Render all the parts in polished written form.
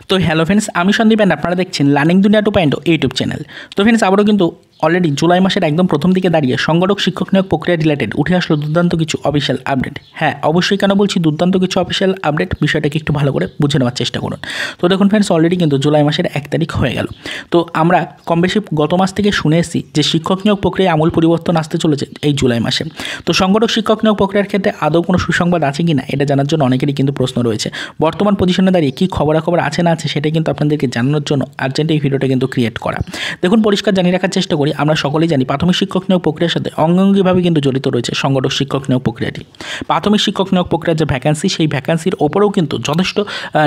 তো hello friends, আমি Sandeep and আপনারা দেখছেন লার্নিং দুনিয়া 2.0 ইউটিউব চ্যানেল। তো ফ্রেন্ডস, আবারও কিন্তু অলরেডি জুলাই মাসের একদম প্রথম দিকে দাঁড়িয়ে সংগঠক শিক্ষক নিয়োগ প্রক্রিয়া রিলেটেড উঠে আসলো দুর্দান্ত কিছু অফিসিয়াল আপডেট। হ্যাঁ, অবশ্যই কেন বলছি দুর্দান্ত কিছু অফিসিয়াল আপডেট, বিষয়টাকে একটু ভালো করে বুঝে নেওয়ার চেষ্টা করুন। তো দেখুন ফ্রেন্ডস, অলরেডি কিন্তু জুলাই মাসের 1 তারিখ হয়ে গেল। তো আমরা কম বেশি গত মাস থেকে শুনে এসেছি যে শিক্ষক নিয়োগ প্রক্রিয়ায় আমূল পরিবর্তন আসতে চলেছে এই জুলাই মাসে। তো সংগঠক শিক্ষক নিয়োগ প্রক্রিয়ার ক্ষেত্রে আদৌ কোনো সুসংবাদ আছে কি না এটা জানার জন্য অনেকেরই কিন্তু প্রশ্ন রয়েছে। বর্তমান পজিশনে দাঁড়িয়ে কী খবরাখবর আছে না আছে সেটা কিন্তু আপনাদেরকে জানানোর জন্য আর্জেন্ট এই ভিডিওটা কিন্তু ক্রিয়েট করা। দেখুন, পরিষ্কার জানিয়ে রাখার চেষ্টা করি, আমরা সকলেই জানি প্রাথমিক শিক্ষক নিয়োগ প্রক্রিয়ার সাথে অঙ্গাঙ্গিভাবে কিন্তু জড়িত রয়েছে সংগঠক শিক্ষক নিয়োগ প্রক্রিয়াটি। প্রাথমিক শিক্ষক নিয়োগ প্রক্রিয়ার যে ভ্যাকেন্সি, সেই ভ্যাকেন্সির ওপরেও কিন্তু যথেষ্ট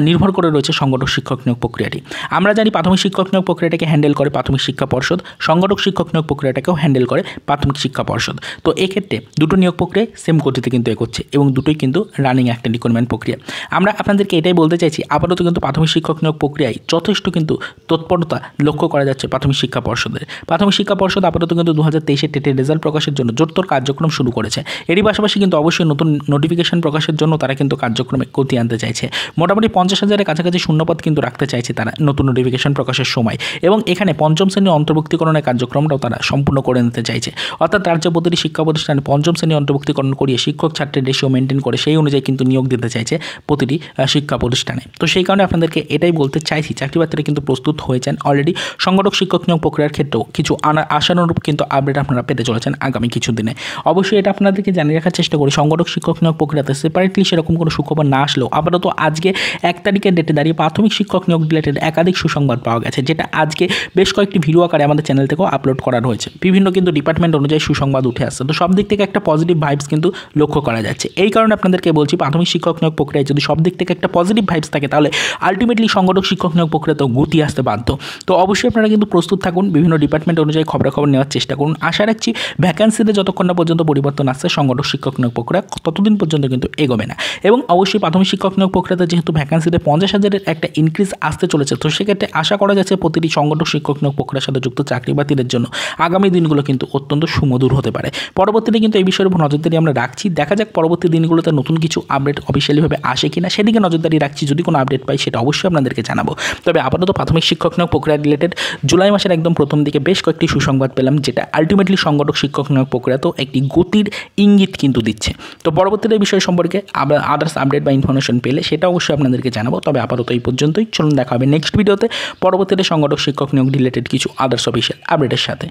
নির্ভর করে রয়েছে সংগঠক শিক্ষক নিয়োগ প্রক্রিয়াটি। আমরা জানি প্রাথমিক শিক্ষক নিয়োগ প্রক্রিয়াটাকে হ্যান্ডেল করে প্রাথমিক শিক্ষা পর্ষদ, সংগঠক শিক্ষক নিয়োগ প্রক্রিয়াটাকেও হ্যান্ডেল করে প্রাথমিক শিক্ষা পর্ষদ। তো এক্ষেত্রে দুটো নিয়োগ প্রক্রিয়ায় সেম গতিতে কিন্তু এগোচ্ছে এবং দুটোই কিন্তু রানিং একটা রিক্রুটমেন্ট প্রক্রিয়া। আমরা আপনাদেরকে এটাই বলতে চাইছি, আপাতত কিন্তু প্রাথমিক শিক্ষক নিয়োগ প্রক্রিয়ায় যথেষ্ট কিন্তু তৎপরতা লক্ষ্য করা যাচ্ছে প্রাথমিক শিক্ষা পর্ষদের। প্রাথমিক শিক্ষা পর্ষদ আপাতত কিন্তু 2023 টেটের রেজাল্ট প্রকাশের জন্য জোরদার কার্যক্রম শুরু করেছে। এরই পাশাপাশি কিন্তু অবশ্যই নতুন নোটিফিকেশন প্রকাশের জন্য তারা কিন্তু কার্যক্রমে গতি আনতে চাইছে। মোটামুটি 50,000-এর কাছাকাছি শূন্যপদ কিন্তু রাখতে চাইছে তারা নতুন নোটিফিকেশন প্রকাশের সময়, এবং এখানে পঞ্চম শ্রেণীর অন্তর্ভুক্তিকরণের কার্যক্রমটাও তারা সম্পূর্ণ করে নিতে চাইছে। অর্থাৎ রাজ্য প্রতিটি শিক্ষা প্রতিষ্ঠানে পঞ্চম শ্রেণী অন্তর্ভুক্তিকরণ করিয়ে শিক্ষক ছাত্রের রেশিও মেনটেন করে সেই অনুযায়ী কিন্তু নিয়োগ দিতে চাইছে প্রতিটি শিক্ষা প্রতিষ্ঠানে। তো সেই কারণে আপনাদেরকে এটাই বলতে চাইছি, চাকরি প্রার্থীরা কিন্তু প্রস্তুত হয়েছেন অলরেডি। সংগঠক শিক্ষক নিয়োগ প্রক্রিয়ার ক্ষেত্রেও কিছু আশানুরূপ কিন্তু আপডেট আপনারা পেতে চলেছেন আগামী কিছু দিনে। অবশ্যই এটা আপনাদেরকে জানিয়ে রাখার চেষ্টা করি, সংগঠক শিক্ষক নিয়োগ প্রক্রিয়াতে সেপারেটলি সেরকম কোনো সুখবর না আসলেও আপাতত আজকে 1 তারিখের ডেটে দাঁড়িয়ে প্রাথমিক শিক্ষক নিয়োগ রিলেটেড একাধিক সুসংবাদ পাওয়া গেছে, যেটা আজকে বেশ কয়েকটি ভিডিও আকারে আমাদের চ্যানেল থেকেও আপলোড করা হয়েছে। বিভিন্ন কিন্তু ডিপার্টমেন্ট অনুযায়ী সুসংবাদ উঠে আসছে। তো সব দিক থেকে একটা পজিটিভ ভাইবস কিন্তু লক্ষ্য করা যাচ্ছে। এই কারণে আপনাদেরকে বলছি, প্রাথমিক শিক্ষক নিয়োগ প্রক্রিয়ায় যদি সব দিক থেকে একটা পজিটিভ ভাইবস থাকে তাহলে আলটিমেটলি সংগঠক শিক্ষক নিয়োগ প্রক্রিয়াতেও গতি আসতে বাধ্য। তো অবশ্যই আপনারা কিন্তু প্রস্তুত থাকুন, বিভিন্ন ডিপার্টমেন্ট অনুযায়ী খবরাখবর নেওয়ার চেষ্টা করুন। আশা রাখছি ভ্যাকেন্সিতে যতক্ষণ না পর্যন্ত পরিবর্তন আসছে সংগঠক শিক্ষক নিয়োগ প্রক্রিয়া ততদিন পর্যন্ত কিন্তু এগোবে না। এবং অবশ্যই প্রাথমিক শিক্ষক নিয়োগ প্রক্রিয়াতে যেহেতু ভ্যাকেন্সিতে 50,000-এর একটা ইনক্রিজ আসতে চলেছে, তো সেক্ষেত্রে আশা করা যাচ্ছে প্রতিটি সংগঠক শিক্ষক নিয়োগ প্রক্রিয়ার সাথে যুক্ত চাকরি বাতিলের জন্য আগামী দিনগুলো কিন্তু অত্যন্ত সুমধুর হতে পারে। পরবর্তীতে কিন্তু এই বিষয়ের উপর নজরদারি আমরা রাখছি। দেখা যাক পরবর্তী দিনগুলোতে নতুন কিছু আপডেট অফিসিয়ালিভাবে আসে কিনা, সেদিকে নজরদারি রাখছি। যদি কোনো আপডেট পাই সেটা অবশ্যই আপনাদেরকে জানাবো। তবে আপাতত প্রাথমিক শিক্ষক নিয়োগ প্রক্রিয়া রিলেটেড জুলাই মাসের একদম প্রথম দিকে বেশ কয়েকটি সুসংবাদ পেলাম, যেটা আলটিমেটলি সংগঠক শিক্ষক নিয়োগ প্রক্রিয়াতেও একটি গতির ইঙ্গিত কিন্তু দিচ্ছে। তো পরবর্তীতে এই বিষয় সম্পর্কে আদার্স আপডেট বা ইনফরমেশন পেলে সেটা অবশ্যই আপনাদেরকে জানাবো। তবে আপাতত এই পর্যন্তই। চলুন দেখা হবে নেক্সট ভিডিওতে পরবর্তীতে সংগঠক শিক্ষক নিয়োগ রিলেটেড কিছু আদার্স অফিসিয়াল আপডেটের সাথে।